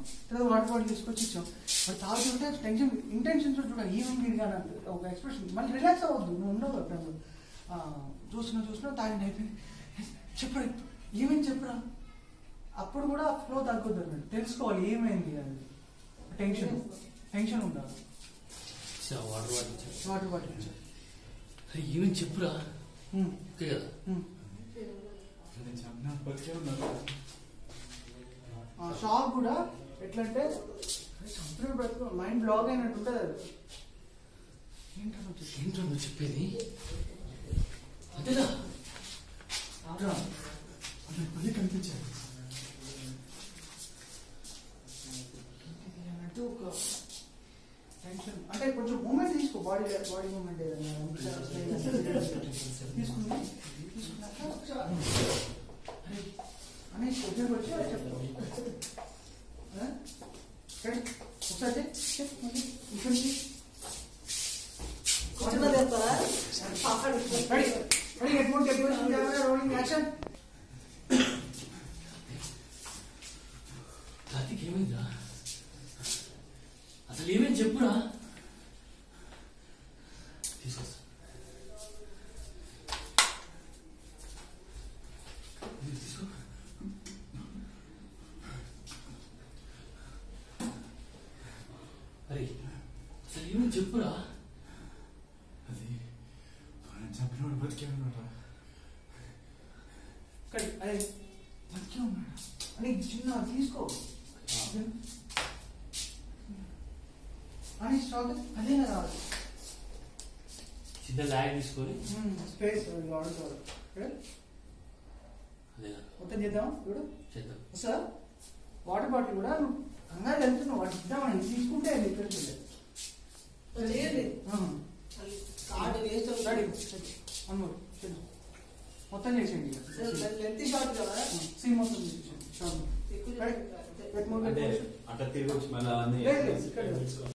తీసుకున్నాం. తర్వాత water bottle తీసుకొచ్చి ఇచ్చాం. మరి తాగుతుంటే టెన్షన్ ఇంటెన్షన్ చూడ ఈవినింగ్ తిరిగాను ఒక ఎక్స్ప్రెషన్. మళ్ళీ రిలాక్స్ అవ్వద్దు, నువ్వు ఉండవు ఎప్పుడు. చూస్తున్నా తాగింది అయిపోయింది. చెప్పరా ఏమేమి చెప్పరా. అప్పుడు కూడా ఫ్లో తగ్గొద్దు అన్నట్టు, తెలుసుకోవాలి ఏమైంది అది. టెన్షన్ ఉండాలి. వాటర్ బాటిల్ ఇచ్చా. ఏమేమి చెప్పురా కదా. షాక్ కూడా ఎట్లంటే మైండ్ బ్లాక్ అయినట్టు ఉంటుంది. అది ఏంటో నువ్వు చెప్పేది అదేదా మళ్ళీ కనిపించారు అన్నట్టు. ఒక టెన్షన్ అంటే కొంచెం మూమెంట్ తీసుకో, బాడీ మూమెంట్ తీసుకున్నాక అని దగ్గరకు వచ్చి చెప్తాను. ఒకసారి రోలింగ్ యాక్షన్. రాత్రికి ఏమైందా అసలు, ఏమేమి చెప్పురా. తీసుకొస్తా. తీసుకో. అరే అసలు ఏమేమి చెప్పురా. అది చంపినవాడు బతికే ఉన్నాడా. అదే బతికే ఉన్నాడా అని చిన్న తీసుకో అని స్టాక్. అదే రావాలి చిన్న లాగ్ తీసుకొని స్పేస్ వాడుకోవాలి. అదే మొత్తం చేద్దాం. ఇప్పుడు చేద్దాం సార్ వాటర్ బాటిల్ కూడా నువ్వు కంగారు వెళ్తున్నావు, వాటి ఇద్దామని తీసుకుంటే అది ఇక్కడ మొత్తం చేసేయండి. సీన్ మొత్తం చేసేయండి. అంటే అట్లా తిరిగి వచ్చి మళ్ళీ